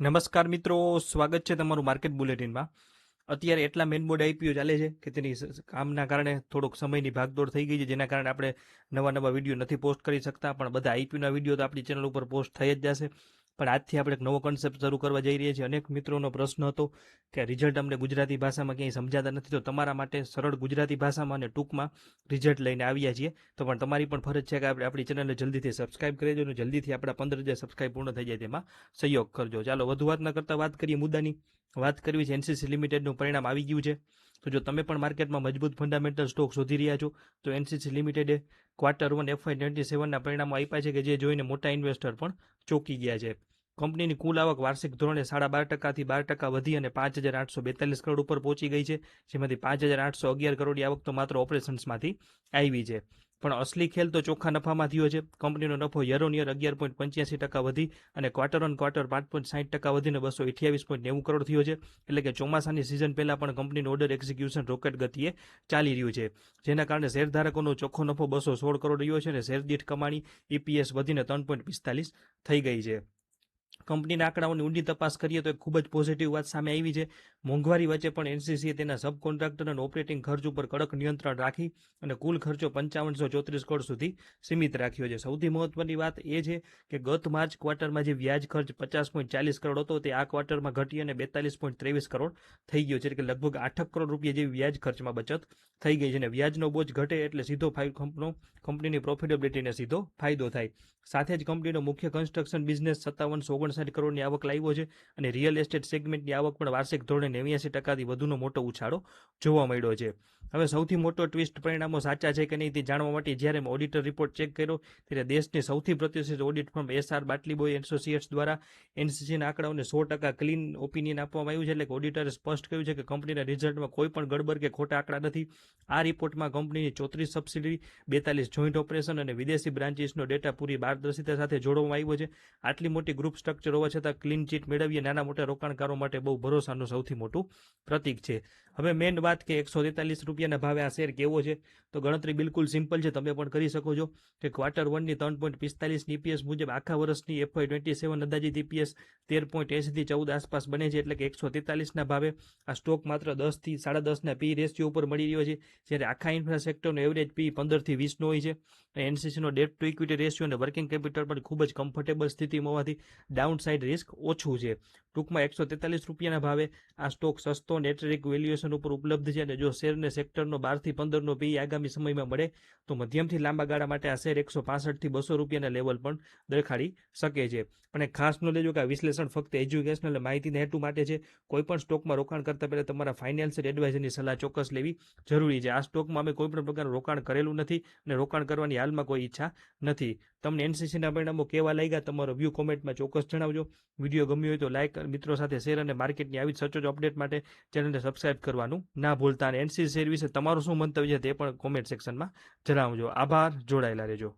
નમસ્કાર મિત્રો, સ્વાગત છે તમારું માર્કેટ બુલેટિનમાં. અત્યારે એટલા મેઇન બોર્ડ આઈપીઓ ચાલે છે કે તેની કામના કારણે થોડોક સમયની ભાગદોડ થઈ ગઈ છે, જેના કારણે આપણે નવા નવા વિડીયો નથી પોસ્ટ કરી શકતા. પણ બધા આઈપીઓના વિડીયો તો આપણી ચેનલ ઉપર પોસ્ટ થઈ જ જશે. પણ આજથી આપણે એક નવો કોન્સેપ્ટ શરૂ કરવા જઈ રહ્યા છીએ. અનેક મિત્રોનો પ્રશ્ન હતો કે રિઝલ્ટ અમને ગુજરાતી ભાષામાં ક્યાંય સમજાતા નથી, તો તમારા માટે સરળ ગુજરાતી ભાષામાં અને ટૂંકમાં રિઝલ્ટ લઈને આવ્યા છીએ. તો પણ તમારી પણ ફરજ છે કે આપણે આપણી ચેનલને જલ્દીથી સબસ્ક્રાઇબ કરી દેજો અને જલ્દીથી આપણા 15,000 સબસ્ક્રાઇબ પૂર્ણ થઈ જાય તેમાં સહયોગ કરજો. ચાલો વધુ વાત ન કરતા વાત કરીએ મુદ્દાની. વાત કરવી છે એનસીસી લિમિટેડનું પરિણામ આવી ગયું છે. તો જો તમે પણ માર્કેટમાં મજબૂત ફંડામેન્ટલ સ્ટોક શોધી રહ્યા છો તો એનસીસી લિમિટેડે Q1 FY27ના પરિણામો આપ્યા છે કે જે જોઈને મોટા ઇન્વેસ્ટર પણ ચોંકી ગયા છે. કંપનીની કુલ આવક વાર્ષિક ધોરણે 12.5%થી 12% વધી અને 5,842 કરોડ ઉપર પહોંચી ગઈ છે, જેમાંથી 5,811 કરોડની આવક તો માત્ર ઓપરેશન્સમાંથી આવી છે. પણ અસલી ખેલ તો ચોખ્ખા નફામાં થયો છે. કંપનીનો નફો યર ઓન યર 11.85% વધી અને ક્વાર્ટર ઓન ક્વાર્ટર 5.60% વધીને 228.90 કરોડ થયો છે. એટલે કે ચોમાસાની સિઝન પહેલા પણ કંપનીનું ઓર્ડર એક્ઝિક્યુશન રોકેટ ગતિએ ચાલી રહ્યું છે, જેના કારણે શેરધારકોનો ચોખ્ખો નફો 216 કરોડ રહ્યો છે અને શેર દીઠ કમાણી EPS વધીને 3.45 થઈ ગઈ છે. કંપનીના આંકડાઓની ઊંડી તપાસ કરીએ તો એક ખૂબ જ પોઝિટિવ વાત સામે આવી છે. મોંઘવારી વચ્ચે પણ એનસીસીએ તેના સબ કોન્ટ્રાક્ટર અને ઓપરેટિંગ ખર્ચ ઉપર કડક નિયંત્રણ રાખી અને કુલ ખર્ચો 5534 કરોડ સુધી સીમિત રાખ્યો છે. સૌથી મહત્વની વાત એ છે કે ગત માર્ચ ક્વાર્ટરમાં જે વ્યાજ ખર્ચ 50.40 કરોડ હતો તે આ ક્વાર્ટરમાં ઘટી અને 42.23 કરોડ થઈ ગયો છે, એટલે કે લગભગ 8 કરોડ રૂપિયા જેવી વ્યાજ ખર્ચમાં બચત થઈ ગઈ છે. અને વ્યાજનો બોજ ઘટે એટલે સીધો કંપનીની પ્રોફિટેબિલિટીને સીધો ફાયદો થાય. સાથે જ કંપનીનો મુખ્ય કન્સ્ટ્રક્શન બિઝનેસ 5759 કરોડની આવક લાવ્યો છે અને રિયલ એસ્ટેટ સેગમેન્ટની આવક પણ વાર્ષિક ધોરણે 89%થી વધુનો મોટો ઉછાળો જોવા મળ્યો છે. હવે સૌથી મોટો ટ્વિસ્ટ પરિણામો સાચા છે કે નહીં તે જાણવા માટે જ્યારે મેં ઓડિટર રિપોર્ટ ચેક કર્યો ત્યારે દેશની સૌથી પ્રતિષ્ઠિત ઓડિટ ફર્મ SR બાટલીબોય એસોસિએટ્સ દ્વારા એનસીસીના આંકડાઓને 100% ક્લીન ઓપિનિયન આપવામાં આવ્યું છે. એટલે કે ઓડિટરે સ્પષ્ટ કહ્યું છે કે કંપનીના રિઝલ્ટમાં કોઈ પણ ગડબડ કે ખોટા આંકડા નથી. આ રિપોર્ટમાં કંપનીની 34 સબસિડરી, 42 જોઈન્ટ ઓપરેશન અને વિદેશી બ્રાન્ચીસનો ડેટા પૂરી પારદર્શિતા સાથે જોડવામાં આવ્યો છે. આટલી મોટી ગ્રુપ સ્ટ્રક્ચર હોવા છતાં ક્લીન ચીટ મેળવીએ નાના મોટા રોકાણકારો માટે બહુ ભરોસાનું સૌથી મોટું પ્રતીક છે. હવે મેઇન વાત કે 143 રૂપિયાના ભાવે આ શેર કેવો છે, તો ગણતરી બિલકુલ સિમ્પલ છે, તમે પણ કરી શકો છો કે Q1ની 3.45 EPS મુજબ આખા વર્ષની FY27 અંદાજિત EPS 13.80થી 14 આસપાસ બને છે. એટલે કે 143ના ભાવે આ સ્ટોક માત્ર 10 થી 10.5ના પી રેશિયો ઉપર મળી રહ્યો છે, જ્યારે આખા ઇન્ફ્રા સેક્ટરનો એવરેજ પી 15 થી 20નો હોય છે. એનસીસીનો ડેટ ટુ ઇક્વિટી રેશિયો અને વર્કિંગ કેપિટલ પણ ખૂબ જ કમ્ફર્ટેબલ સ્થિતિમાં હોવાથી ડાઉન સાઇડ રિસ્ક ઓછું છે. ટૂંકમાં 143 રૂપિયાના ભાવે આ સ્ટોક સસ્તો નેટરિક વેલ્યુએશન ઉપર ઉપલબ્ધ છે અને જો શેરને સેક્ટરનો 12 થી 15નો પી આગામી સમયમાં મળે તો મધ્યમથી લાંબા ગાળા માટે આ શેર 165 થી 200 રૂપિયાના લેવલ પણ દેખાડી શકે છે. પણ એક ખાસ નો લેજો કે આ વિશ્લેષણ ફક્ત એજ્યુકેશનલ અને માહિતીના હેતુ માટે છે. કોઈ પણ સ્ટોકમાં રોકાણ કરતા પહેલા તમારા ફાઇનાન્શિયલ એડવાઇઝરની સલાહ ચોક્કસ લેવી જરૂરી છે. આ સ્ટોકમાં અમે કોઈ પણ પ્રકારનું રોકાણ કરેલું નથી અને રોકાણ કરવાની હાલમાં કોઈ ઈચ્છા નથી. તમને એનસીસીના પરિણામો કેવા લાગ્યા તમારો વ્યૂ કોમેન્ટમાં ચોક્કસ જણાવજો. વિડીયો ગમ્યો હોય તો લાઇક, મિત્રો સાથે શેર અને માર્કેટની આવી સચોટ અપડેટ માટે ચેનલને સબસ્ક્રાઇબ કરવાનું ના ભૂલતા. અને એનસીસી શેર વિશે તમારું શું મંતવ્ય છે તે પણ કોમેન્ટ સેક્શનમાં જણાવજો. આભાર, જોડાયેલા રહેજો.